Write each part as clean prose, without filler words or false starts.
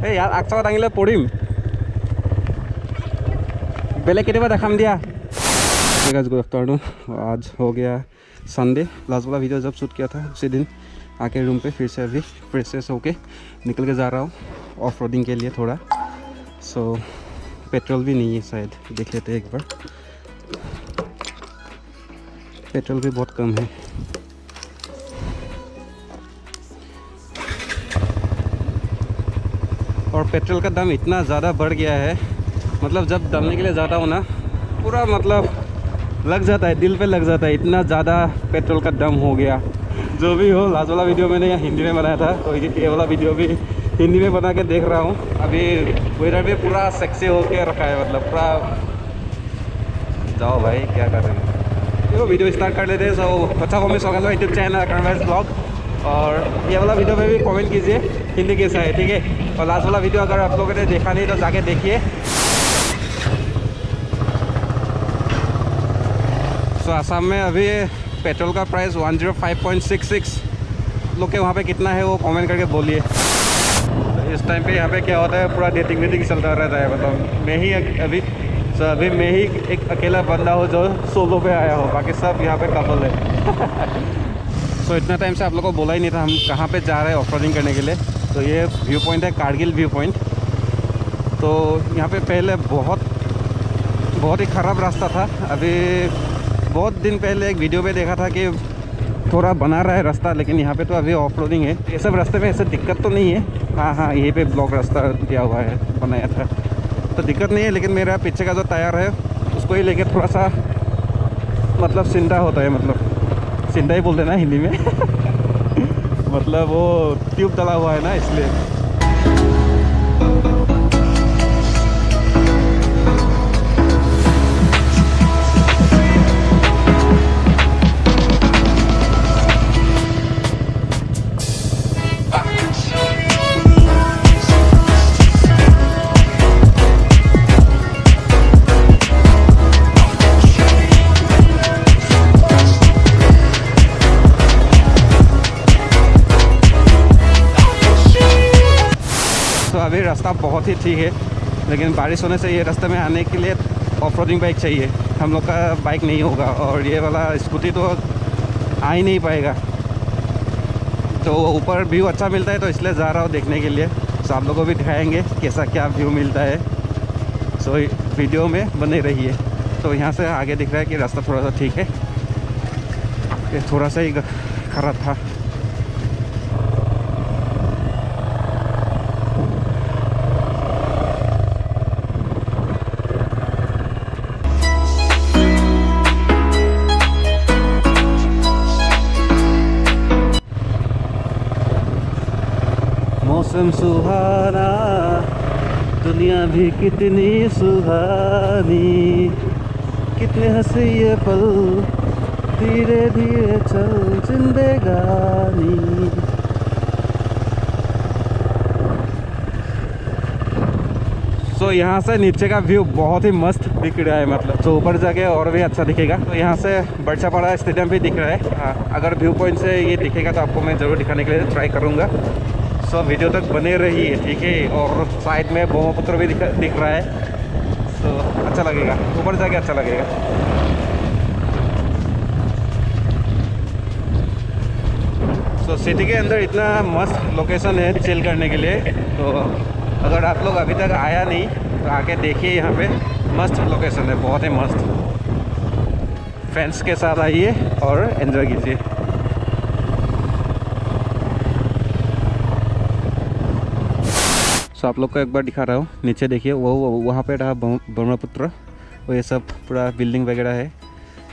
এই ইয়াত আগচকা দাঙিলে পৰিম বেলেগ কেতিয়াবা দেখাম দিয়া ठीक है गुड आफ्टरनून आज हो गया संडे लास्ट वाला वीडियो जब शूट किया था उसी दिन आके रूम पे फिर से अभी फ्रेश होके निकल के जा रहा हूँ ऑफ रोडिंग के लिए थोड़ा सो पेट्रोल भी नहीं है शायद देख लेते हैं एक बार पेट्रोल भी बहुत कम है और पेट्रोल का दाम इतना ज़्यादा बढ़ गया है मतलब जब डालने के लिए जाता हूँ ना पूरा मतलब लग जाता है दिल पे लग जाता है इतना ज़्यादा पेट्रोल का दाम हो गया जो भी हो लास्ट वाला वीडियो मैंने यहाँ हिंदी में बनाया था तो ये वाला वीडियो भी हिंदी में बना के देख रहा हूँ अभी वेदर भी पूरा सेक्सी होके रखा है मतलब पूरा जाओ भाई क्या कर रहे हैं तो वीडियो स्टार्ट कर लेते हैं सो अच्छा को मैं स्वागत है यूट्यूब चैनल कर्नवाइज ब्लॉग और ये वाला वीडियो में भी कमेंट कीजिए हिंदी कैसा है ठीक है और लास्ट वाला वीडियो अगर आप लोगों ने देखा नहीं तो जाके देखिए तो आसाम में अभी पेट्रोल का प्राइस 105.66 लोग के वहाँ पे कितना है वो कमेंट करके बोलिए तो इस टाइम पे यहाँ पे क्या होता है पूरा डेटिंग चलता रहता है मतलब मैं ही अभी मैं ही एक अकेला बंदा हो जो सोलो पे आया हो बाकी सब यहाँ पे कपल है सो इतना टाइम से आप लोगों को बोला ही नहीं था हम कहाँ पे जा रहे हैं ऑफ रोडिंग करने के लिए तो ये व्यू पॉइंट है कारगिल व्यू पॉइंट तो यहाँ पे पहले बहुत ही ख़राब रास्ता था अभी बहुत दिन पहले एक वीडियो में देखा था कि थोड़ा बना रहा है रास्ता लेकिन यहाँ पे तो अभी ऑफ रोडिंग है ये सब रास्ते में ऐसे दिक्कत तो नहीं है हाँ यहीं पे ब्लॉक रास्ता दिया हुआ है बनाया था तो दिक्कत नहीं है लेकिन मेरा पीछे का जो टायर है उसको ही लेके थोड़ा सा मतलब सिंदा होता है मतलब सिंदा ही बोल देना हिंदी में मतलब वो ट्यूब डला हुआ है ना इसलिए अभी रास्ता बहुत ही ठीक है लेकिन बारिश होने से ये रास्ते में आने के लिए ऑफ रोडिंग बाइक चाहिए हम लोग का बाइक नहीं होगा और ये वाला स्कूटी तो आ ही नहीं पाएगा तो ऊपर व्यू अच्छा मिलता है तो इसलिए जा रहा हूँ देखने के लिए तो आप लोगों को भी दिखाएंगे कैसा क्या व्यू मिलता है सो वीडियो में बने रहिए तो यहाँ से आगे दिख रहा है कि रास्ता थोड़ा सा ठीक है ये थोड़ा सा ही खराब था मौसम सुहाना दुनिया भी कितनी सुहानी कितने हंसी ये पल धीरे धीरे चल जिंदगानी तो यहाँ से नीचे का व्यू बहुत ही मस्त दिख रहा है मतलब तो ऊपर जाके और भी अच्छा दिखेगा तो यहाँ से बरछापाड़ा स्टेडियम भी दिख रहा है अगर व्यू पॉइंट से ये दिखेगा तो आपको मैं ज़रूर दिखाने के लिए ट्राई करूँगा सो वीडियो तक बने रहिए ठीक है और साइड में ब्रह्मपुत्र भी दिख रहा है तो अच्छा लगेगा ऊपर जाके अच्छा लगेगा सो सिटी के अंदर इतना मस्त लोकेशन है चिल करने के लिए तो अगर आप लोग अभी तक आया नहीं तो आके देखिए यहाँ पे मस्त लोकेशन है बहुत ही मस्त फ्रेंड्स के साथ आइए और एंजॉय कीजिए तो आप लोग को एक बार दिखा रहा हूँ नीचे देखिए वो वहाँ पे रहा ब्रह्मपुत्र वो ये सब पूरा बिल्डिंग वगैरह है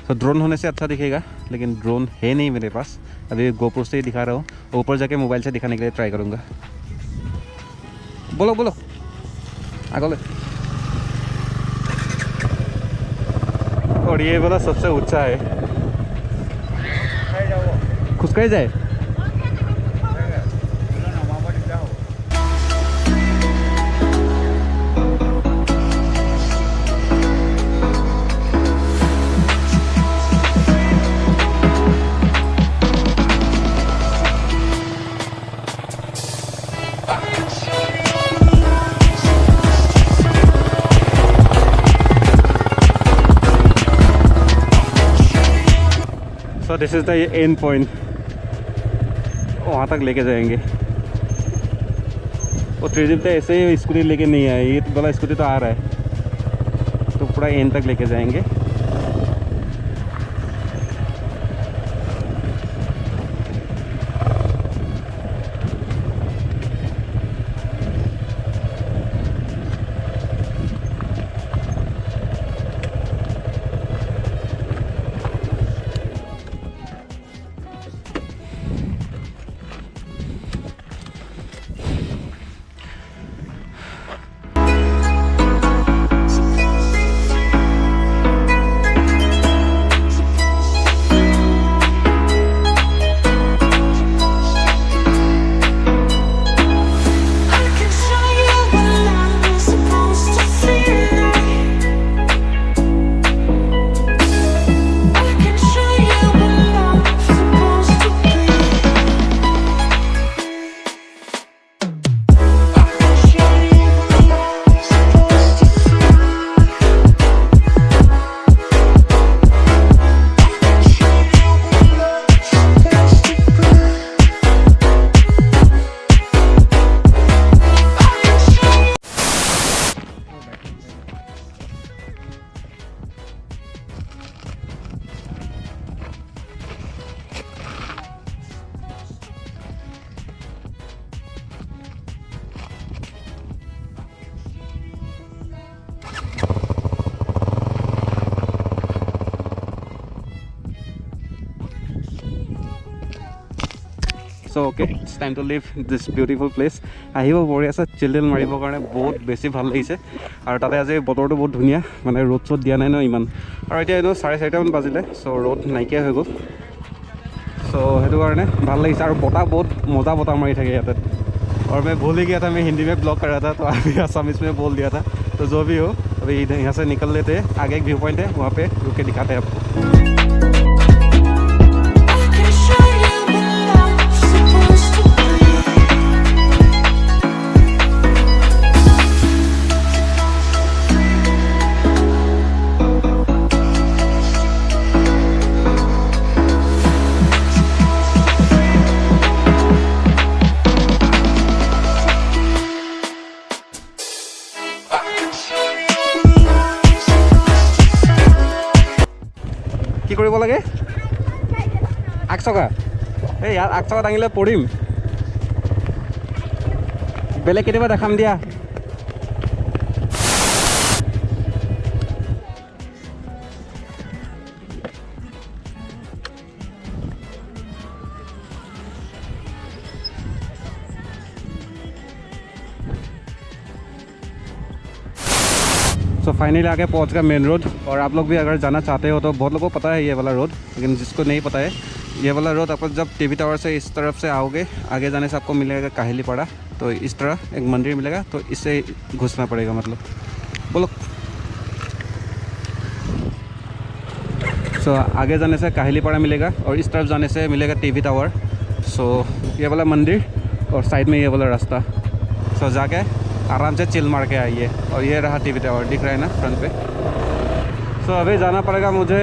तो ड्रोन होने से अच्छा दिखेगा लेकिन ड्रोन है नहीं मेरे पास अभी गोप्रो से ही दिखा रहा हूँ ऊपर जाके मोबाइल से दिखाने के लिए ट्राई करूँगा बोलो बोलो आगे और ये वाला सबसे ऊंचा है खुश जाए so this is the end point, वहाँ तक लेके जाएंगे। वो त्रिदीप तो ऐसे ही स्कूटी लेके नहीं आया, ये वाला स्कूटी तो आ रहा है, तो पूरा एंड तक लेके जाएंगे। So okay, it's time to leave this beautiful place. আহিব পৰি আছে চিলড্ৰেন মাৰিবৰ কাৰণে বহুত বেছি ভাল লাগিছে, আৰু তাতে আজি বতৰটো বহুত ধুনীয়া, মানে ৰ'দ চ'দ দিয়া নাই ন ইমান, আৰু এতিয়া এনেও 4:30মান বাজিলে, চ' ৰ'দ নাইকিয়া হৈ গ'ল। চ' সেইটো কাৰণে ভাল লাগিছে, আৰু বতাহ বহুত মজা বতাহ মাৰি থাকে ইয়াতে। और मैं भूल ही गया था, मैं हिंदी में ब्लॉग कर रहा था, तो अभी असमीज में बोल दिया था। तो जो भी हो, अभी यहाँ से निकल लेते हैं, आगे एक व्यू पॉइंट है, वहाँ पे रुक के दिखाते हैं आपको। কি কৰিব লাগে? আগচকা, এই ইয়াত আগচকা দাঙিলে পৰিম, বেলেগ কেতিয়াবা দেখাম দিয়া। तो फाइनली आगे पहुंच गया मेन रोड, और आप लोग भी अगर जाना चाहते हो तो बहुत लोगों को पता है ये वाला रोड, लेकिन जिसको नहीं पता है ये वाला रोड, आपको जब टीवी टावर से इस तरफ से आओगे, आगे जाने से आपको मिलेगा काहिलीपाड़ा। तो इस तरह एक मंदिर मिलेगा, तो इससे घुसना पड़ेगा, मतलब बोलो। सो आगे जाने से काहिलीपाड़ा मिलेगा, और इस तरफ जाने से मिलेगा टीवी टावर। सो ये वाला मंदिर और साइड में ये वाला रास्ता। सो जाके आराम से चिल मार के आइए, और ये रहा टीवी टावर, दिख रहा है ना फ्रंट पे। सो अभी जाना पड़ेगा मुझे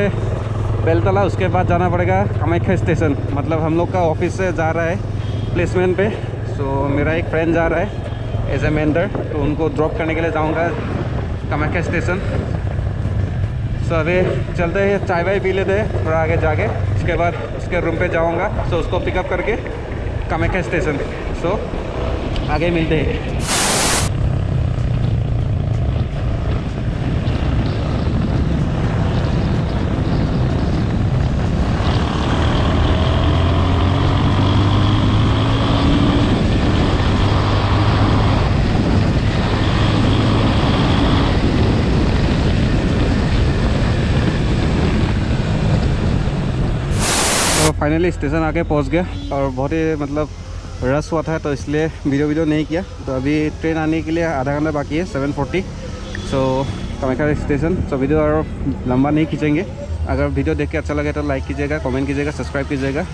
बेलतला, उसके बाद जाना पड़ेगा कामाख्या स्टेशन, मतलब हम लोग का ऑफिस से जा रहा है प्लेसमेंट पे। सो मेरा एक फ्रेंड जा रहा है एज ए मेंटर, तो उनको ड्रॉप करने के लिए जाऊंगा कामाख्या स्टेशन। सो अभी चलते हैं, चाय वाय पी लेते हैं थोड़ा आगे जाके, उसके बाद उसके रूम पे जाऊंगा। सो उसको पिकअप करके कामाख्या स्टेशन। सो आगे मिलते हैं। फाइनली स्टेशन आके पहुंच गया, और बहुत ही मतलब रश हुआ था, तो इसलिए वीडियो नहीं किया। तो अभी ट्रेन आने के लिए आधा घंटा बाकी है, 7:40। सो कामाख्या स्टेशन। सो वीडियो और लंबा नहीं खींचेंगे। अगर वीडियो देख के अच्छा लगे तो लाइक कीजिएगा, कमेंट कीजिएगा, सब्सक्राइब कीजिएगा।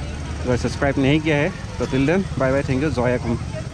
अगर सब्सक्राइब नहीं किया है तो till then bye bye, thank you, Jai Hind.